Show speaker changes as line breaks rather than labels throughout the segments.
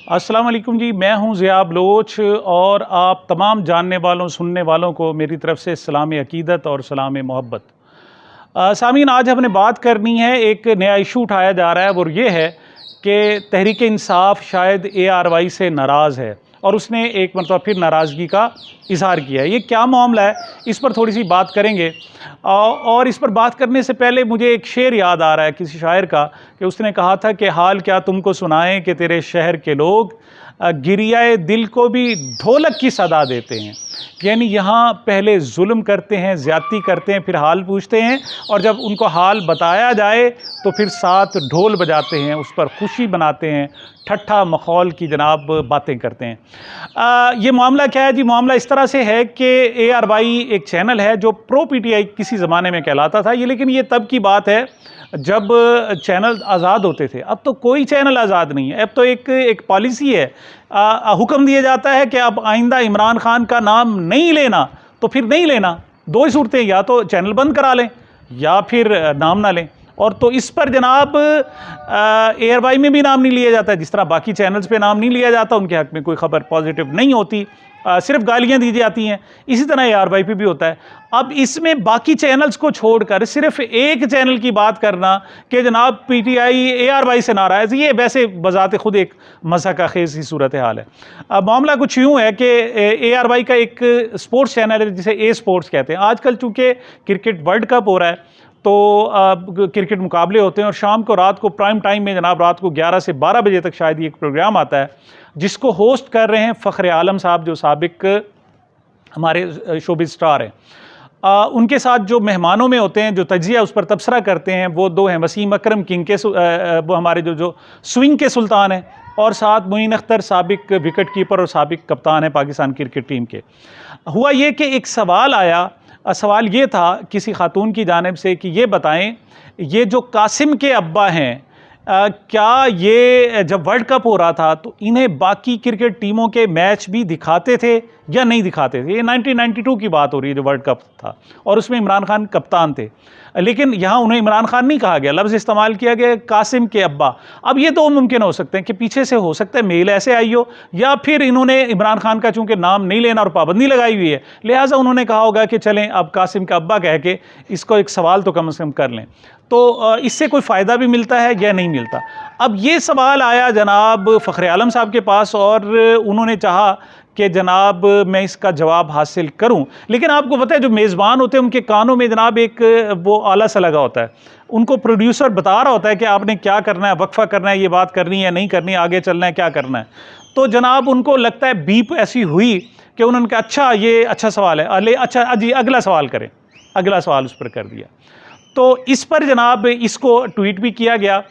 अस्सलाम वालेकुम जी, मैं हूं ज़िया बलोच और आप तमाम जानने वालों सुनने वालों को मेरी तरफ से सलाम अकीदत और सलाम मोहब्बत। सामीन, आज हमने बात करनी है, एक नया इशू उठाया जा रहा है, वो ये है कि तहरीक इंसाफ शायद ARY से नाराज़ है और उसने एक मरतबा फिर नाराज़गी का इजहार किया है। ये क्या मामला है, इस पर थोड़ी सी बात करेंगे। और इस पर बात करने से पहले मुझे एक शेर याद आ रहा है किसी शायर का, कि उसने कहा था कि हाल क्या तुमको सुनाएं कि तेरे शहर के लोग गिरियाए दिल को भी ढोलक की सदा देते हैं। यानी यहाँ पहले जुल्म करते हैं, ज़्यादती करते हैं, फिर हाल पूछते हैं, और जब उनको हाल बताया जाए तो फिर साथ ढोल बजाते हैं, उस पर खुशी बनाते हैं, ठट्ठा मखौल की जनाब बातें करते हैं। ये मामला क्या है जी? मामला इस तरह से है कि ARY एक चैनल है जो प्रो PTI किसी ज़माने में कहलाता था ये, लेकिन ये तब की बात है जब चैनल आज़ाद होते थे। अब तो कोई चैनल आज़ाद नहीं है। अब तो एक पॉलिसी है, हुक्म दिया जाता है कि अब आइंदा इमरान खान का नाम नहीं लेना, तो फिर नहीं लेना। दो ही सूरतें, या तो चैनल बंद करा लें या फिर नाम ना लें। और तो इस पर जनाब ARY में भी नाम नहीं लिया जाता, जिस तरह बाकी चैनल्स पे नाम नहीं लिया जाता, उनके हक़ में कोई ख़बर पॉजिटिव नहीं होती, सिर्फ गालियाँ दी जाती हैं। इसी तरह ARY पे भी होता है। अब इसमें बाकी चैनल्स को छोड़कर सिर्फ एक चैनल की बात करना कि जनाब PTI ARY से नाराज़, ये वैसे बज़ाते खुद एक मज़हक खेज़ की सूरत हाल है। अब मामला कुछ यूँ है कि ARY का एक स्पोर्ट्स चैनल है जिसे A स्पोर्ट्स कहते हैं। आजकल चूँकि क्रिकेट वर्ल्ड कप हो रहा है तो क्रिकेट मुकाबले होते हैं, और शाम को रात को प्राइम टाइम में जनाब रात को 11 से 12 बजे तक शायद ये एक प्रोग्राम आता है जिसको होस्ट कर रहे हैं फ़ख्र आलम साहब, जो साबिक हमारे शोबिज़ स्टार हैं। उनके साथ जो मेहमानों में होते हैं, जो तजिया उस पर तबसरा करते हैं, वो दो हैं, वसीम अकरम किंग के वो हमारे जो स्विंग के सुल्तान हैं, और साथ मुइन अख्तर साबिक विकेट कीपर और साबिक कप्तान है पाकिस्तान क्रिकेट टीम के। हुआ ये कि एक सवाल आया, सवाल ये था किसी खातून की जानिब से कि ये बताएं, ये जो कासिम के अब्बा हैं, क्या ये जब वर्ल्ड कप हो रहा था तो इन्हें बाकी क्रिकेट टीमों के मैच भी दिखाते थे या नहीं दिखाते थे? ये 1992 की बात हो रही है जो वर्ल्ड कप था, और उसमें इमरान खान कप्तान थे, लेकिन यहाँ उन्हें इमरान खान नहीं कहा गया, लफ्ज़ इस्तेमाल किया गया कासिम के अब्बा। अब ये दो मुमकिन हो सकते हैं कि पीछे से हो सकता है मेल ऐसे आई हो, या फिर इन्होंने इमरान खान का चूँकि नाम नहीं लेना और पाबंदी लगाई हुई है, लिहाजा उन्होंने कहा होगा कि चलें अब कासिम का अब्बा कह के इसको एक सवाल तो कम से कम कर लें, तो इससे कोई फ़ायदा भी मिलता है या नहीं मिलता। अब ये सवाल आया जनाब फ़ख्र आलम साहब के पास, और उन्होंने चाहा कि जनाब मैं इसका जवाब हासिल करूं, लेकिन आपको पता है जो मेज़बान होते हैं उनके कानों में जनाब एक वो आला सा लगा होता है, उनको प्रोड्यूसर बता रहा होता है कि आपने क्या करना है, वक्फा करना है, ये बात करनी है नहीं करनी, आगे चलना है, क्या करना है। तो जनाब उनको लगता है बीप ऐसी हुई कि उन्होंने कहा अच्छा ये अच्छा सवाल है, अले अच्छा जी अगला सवाल करें, अगला सवाल उस पर कर दिया। तो इस पर जनाब इसको ट्वीट भी किया गया,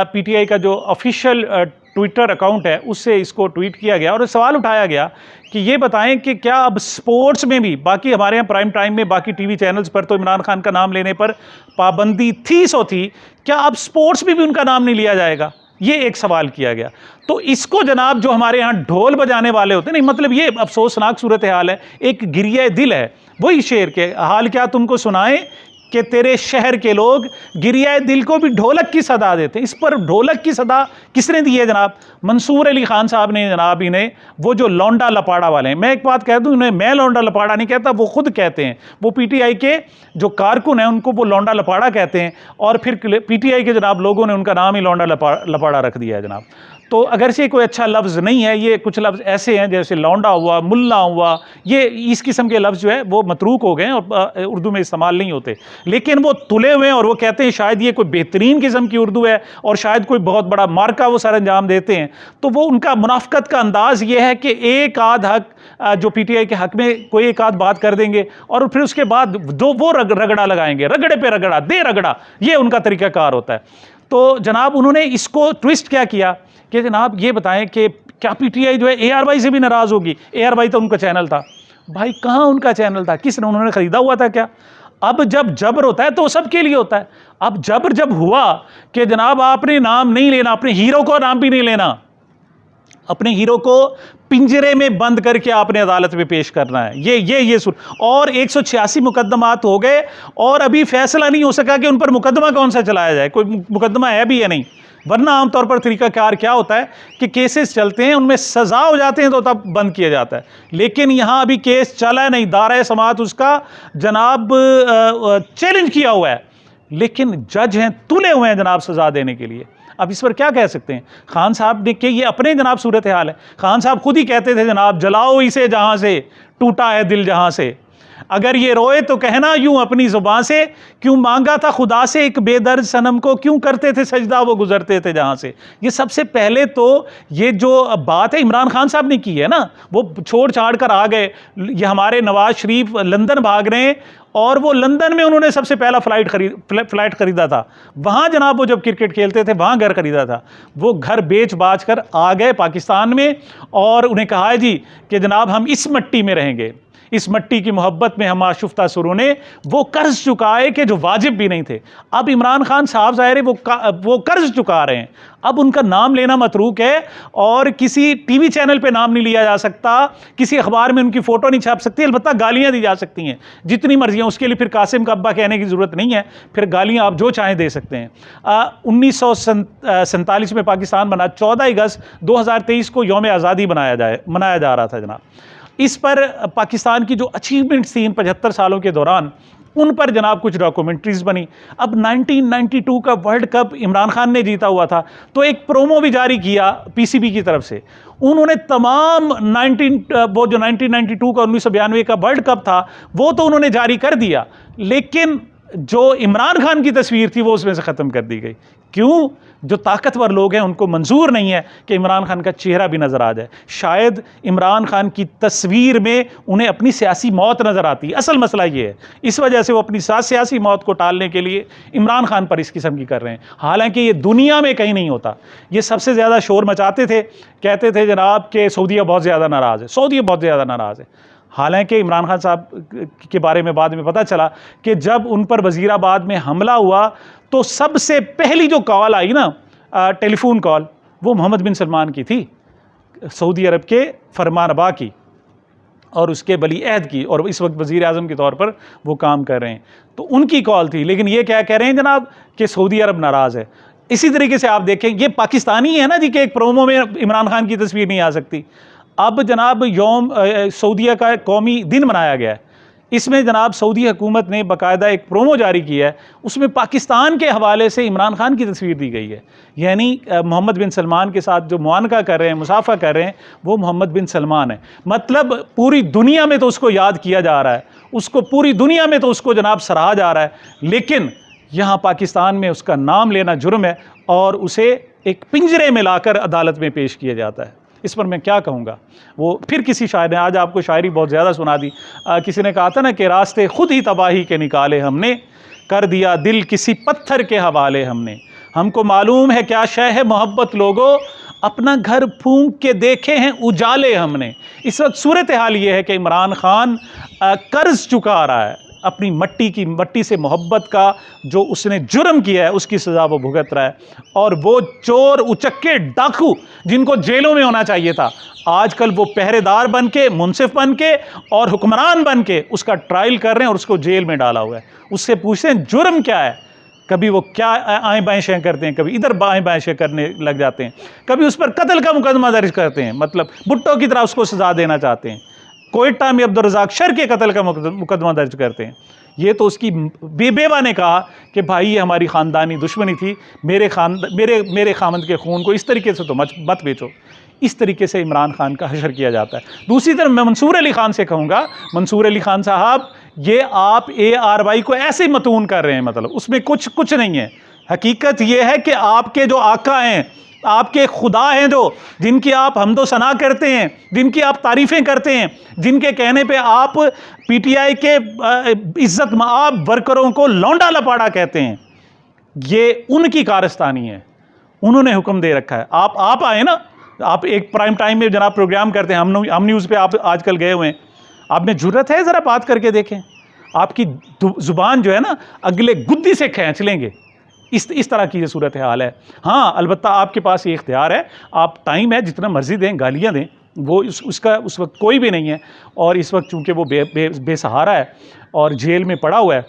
PTI का जो ऑफिशियल ट्विटर अकाउंट है उससे इसको ट्वीट किया गया, और सवाल उठाया गया कि ये बताएं कि क्या अब स्पोर्ट्स में भी, बाकी हमारे यहाँ प्राइम टाइम में बाकी TV चैनल्स पर तो इमरान खान का नाम लेने पर पाबंदी थी सो थी, क्या अब स्पोर्ट्स में भी उनका नाम नहीं लिया जाएगा? ये एक सवाल किया गया। तो इसको जनाब जो हमारे यहाँ ढोल बजाने वाले होते हैं, नहीं मतलब ये अफसोसनाक सूरत हाल है, एक गिरिया दिल है, वही शेर के हाल क्या तुमको सुनाएं कि तेरे शहर के लोग गिरियाए दिल को भी ढोलक की सदा देते हैं। इस पर ढोलक की सदा किसने दी है जनाब? मंसूर अली खान साहब ने जनाब इन्हें, वो जो लौंडा लपाड़ा वाले हैं। मैं एक बात कह दूं, इन्हें मैं लौंडा लपाड़ा नहीं कहता, वो खुद कहते हैं, वो PTI के जो कारकुन हैं उनको वो लौंडा लपाड़ा कहते हैं, और फिर PTI के जनाब लोगों ने उनका नाम ही लौंडा लपाड़ा रख दिया है जनाब। तो अगर से कोई अच्छा लफ्ज़ नहीं है, ये कुछ लफ्ज़ ऐसे हैं जैसे लौंडा हुआ, मुल्ला हुआ, ये इस किस्म के लफ्ज़ जो है वो मतरूक हो गए हैं और उर्दू में इस्तेमाल नहीं होते, लेकिन वो तुले हुए हैं और वो कहते हैं शायद ये कोई बेहतरीन किस्म की उर्दू है और शायद कोई बहुत बड़ा मार्का वो सर अंजाम देते हैं। तो वो उनका मुनाफ़कत का अंदाज़ ये है कि एक आध हक जो PTI के हक़ में कोई एक आध बात कर देंगे और फिर उसके बाद जो वो रगड़ा लगाएंगे, रगड़े पे रगड़ा दे रगड़ा, ये उनका तरीक़ाकार होता है। तो जनाब उन्होंने इसको ट्विस्ट क्या किया कि जनाब ये बताएं कि क्या PTI जो है ARY से भी नाराज़ होगी? ARY तो उनका चैनल था भाई, कहाँ उनका चैनल था? किसने, उन्होंने ख़रीदा हुआ था क्या? अब जब जबर होता है तो सबके लिए होता है। अब जबर जब हुआ कि जनाब आपने नाम नहीं लेना, अपने हीरो को नाम भी नहीं लेना, अपने हीरो को पिंजरे में बंद करके आपने अदालत में पेश करना है, ये सुन। और 186 मुकदमात हो गए और अभी फैसला नहीं हो सका कि उन पर मुकदमा कौन सा चलाया जाए, कोई मुकदमा है भी या नहीं। वरना आमतौर पर तरीकाकार क्या होता है कि केसेस चलते हैं, उनमें सज़ा हो जाते हैं तो तब बंद किया जाता है। लेकिन यहाँ अभी केस चला नहीं, दायरा समाअत उसका जनाब चैलेंज किया हुआ है, लेकिन जज हैं, तुले हुए हैं जनाब सज़ा देने के लिए। अब इस पर क्या कह सकते हैं? खान साहब ने कि ये अपने जनाब सूरत हाल है। खान साहब खुद ही कहते थे जनाब, जलाओ इसे जहाँ से टूटा है दिल जहाँ से, अगर ये रोए तो कहना यूं अपनी जुबान से, क्यों मांगा था खुदा से एक बेदर्द सनम को, क्यों करते थे सजदा वो गुजरते थे जहां से। ये सबसे पहले तो ये जो बात है इमरान खान साहब ने की है ना, वो छोड़ छाड़ कर आ गए। ये हमारे नवाज शरीफ लंदन भाग रहे हैं और वो लंदन में उन्होंने सबसे पहला फ्लाइट खरीदा था। वहाँ जनाब वो जब क्रिकेट खेलते थे वहाँ घर खरीदा था। वो घर बेच बाच कर आ गए पाकिस्तान में और उन्हें कहा है जी कि जनाब हम इस मिट्टी में रहेंगे, इस मिट्टी की मोहब्बत में हम आशुफ्ता सुरों ने वो कर्ज चुकाए कि जो वाजिब भी नहीं थे। अब इमरान खान साहब ज़ाहिर है वो कर्ज चुका रहे हैं। अब उनका नाम लेना मतरूक है और किसी टीवी चैनल पे नाम नहीं लिया जा सकता, किसी अखबार में उनकी फ़ोटो नहीं छाप सकती, अलबत्ता गालियाँ दी जा सकती हैं जितनी मर्जी हैं। उसके लिए फिर कासिम का अब्बा कहने की ज़रूरत नहीं है, फिर गालियाँ आप जो चाहें दे सकते हैं। 1947 में पाकिस्तान बना, 14 अगस्त 2023 को यौम आज़ादी मनाया जा रहा था जनाब। इस पर पाकिस्तान की जो अचीवमेंट्स थी इन 75 सालों के दौरान, उन पर जनाब कुछ डॉक्यूमेंट्रीज बनी। अब 1992 का वर्ल्ड कप इमरान खान ने जीता हुआ था, तो एक प्रोमो भी जारी किया पीसीबी की तरफ से। उन्होंने तमाम 1992 का 1992 का वर्ल्ड कप था वो तो उन्होंने जारी कर दिया, लेकिन जो इमरान खान की तस्वीर थी वो उसमें से ख़त्म कर दी गई। क्यों? जो ताकतवर लोग हैं उनको मंजूर नहीं है कि इमरान खान का चेहरा भी नज़र आ जाए। शायद इमरान खान की तस्वीर में उन्हें अपनी सियासी मौत नज़र आती है। असल मसला ये है, इस वजह से वो अपनी सियासी मौत को टालने के लिए इमरान खान पर इस किस्म की कर रहे हैं। हालांकि ये दुनिया में कहीं नहीं होता। ये सबसे ज़्यादा शोर मचाते थे, कहते थे जनाब कि सऊदीया बहुत ज़्यादा नाराज़ है, सऊदीया बहुत ज़्यादा नाराज़ है। हालांकि इमरान खान साहब के बारे में बाद में पता चला कि जब उन पर वज़ीराबाद में हमला हुआ तो सबसे पहली जो कॉल आई ना, टेलीफोन कॉल, वो मोहम्मद बिन सलमान की थी, सऊदी अरब के फरमानबा की और उसके वली अहद की, और इस वक्त वज़ीर आज़म के तौर पर वो काम कर रहे हैं। तो उनकी कॉल थी, लेकिन ये क्या कह रहे हैं जनाब कि सऊदी अरब नाराज़ है। इसी तरीके से आप देखें, ये पाकिस्तानी है ना जी कि एक प्रोमो में इमरान खान की तस्वीर नहीं आ सकती। अब जनाब यौम सऊदीया का कौमी दिन मनाया गया है, इसमें जनाब सऊदी हुकूमत ने बाकायदा एक प्रोमो जारी किया है, उसमें पाकिस्तान के हवाले से इमरान खान की तस्वीर दी गई है। यानी मोहम्मद बिन सलमान के साथ जो मुआनका कर रहे हैं, मुसाफा कर रहे हैं, वो मोहम्मद बिन सलमान है। मतलब पूरी दुनिया में तो उसको याद किया जा रहा है, उसको पूरी दुनिया में तो उसको जनाब सराहा जा रहा है, लेकिन यहाँ पाकिस्तान में उसका नाम लेना जुर्म है और उसे एक पिंजरे में लाकर अदालत में पेश किया जाता है। इस पर मैं क्या कहूँगा। वो फिर किसी शायर ने, आज आपको शायरी बहुत ज़्यादा सुना दी, किसी ने कहा था ना कि रास्ते खुद ही तबाही के निकाले हमने, कर दिया दिल किसी पत्थर के हवाले हमने, हमको मालूम है क्या शय है मोहब्बत लोगों, अपना घर फूंक के देखे हैं उजाले हमने। इस वक्त सूरत हाल ये है कि इमरान खान कर्ज चुका रहा है, अपनी मट्टी से मोहब्बत का जो उसने जुर्म किया है उसकी सज़ा वो भुगत रहा है। और वो चोर उचक्के डाकू जिनको जेलों में होना चाहिए था, आजकल वो पहरेदार बन के, मुंसिफ बन के और हुक्मरान बन के उसका ट्रायल कर रहे हैं और उसको जेल में डाला हुआ है। उससे पूछते हैं जुर्म क्या है, कभी वो क्या आएँ बाएँ शें करते हैं, कभी इधर बाएँ बाएँ शें करने लग जाते हैं, कभी उस पर कत्ल का मुकदमा दर्ज करते हैं, मतलब भुट्टो की तरह उसको सज़ा देना चाहते हैं, कोयटा में अब्दुल रज़ाक शर के कत्ल का मुकदमा दर्ज करते हैं। ये तो उसकी बेवा ने कहा कि भाई ये हमारी ख़ानदानी दुश्मनी थी, मेरे खामद के खून को इस तरीके से तो मत बेचो। इस तरीके से इमरान खान का हशर किया जाता है। दूसरी तरफ मैं मंसूर अली खान से कहूँगा, मंसूर अली खान साहब, ये आप ARY को ऐसे मतून कर रहे हैं, मतलब उसमें कुछ नहीं है। हकीकत ये है कि आपके जो आका हैं, आपके खुदा हैं, जो जिनकी आप हमदो सना करते हैं, जिनकी आप तारीफ़ें करते हैं, जिनके कहने पे आप PTI के इज़्ज़त माब वर्करों को लौंडा लपाड़ा कहते हैं, ये उनकी कारस्तानी है। उन्होंने हुक्म दे रखा है। आप आए ना, आप एक प्राइम टाइम में जनाब प्रोग्राम करते हैं, हम न्यूज़ पे आप आजकल गए हुए हैं, आप में जुर्रत है ज़रा बात करके देखें, आपकी ज़ुबान जो है ना अगले गुद्दी से खींच लेंगे। इस तरह की ये सूरत हाल है। हाँ, अलबत्ता आपके पास ये इख्तियार है, आप टाइम है जितना मर्जी दें, गालियाँ दें, वो उसका उस वक्त कोई भी नहीं है। और इस वक्त चूँकि वो बेसहारा है और जेल में पड़ा हुआ है,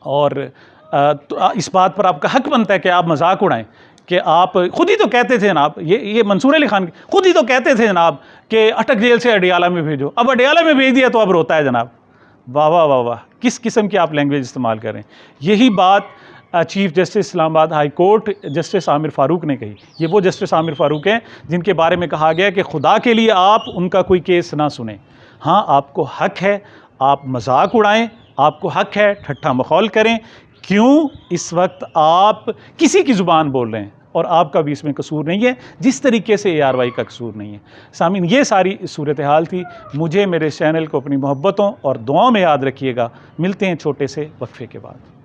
और तो इस बात पर आपका हक बनता है कि आप मजाक उड़ाएं कि आप खुद ही तो कहते थे जनाब, ये मंसूर अली खान खुद ही तो कहते थे जनाब कि अटक जेल से अडियाला में भेजो, अब अडियाला में भेज दिया तो अब रोता है जनाब। वाह वाह वाह वाह, किस किस्म की आप लैंग्वेज इस्तेमाल करें। यही बात chief justice Islamabad high court justice Aamir Farooq ने कही। ये वो जस्टिस आमिर फ़ारूक हैं जिनके बारे में कहा गया कि खुदा के लिए आप उनका कोई केस ना सुने। हाँ, आपको हक है आप मजाक उड़ाएं, आपको हक है ठट्ठा मखौल करें, क्यों इस वक्त आप किसी की ज़ुबान बोल रहे हैं और आपका भी इसमें कसूर नहीं है, जिस तरीके से ARY का कसूर नहीं है। सामीन, ये सारी सूरत हाल थी। मुझे मेरे चैनल को अपनी मोहब्बतों और दुआओं में याद रखिएगा। मिलते हैं छोटे से वक्फे के बाद।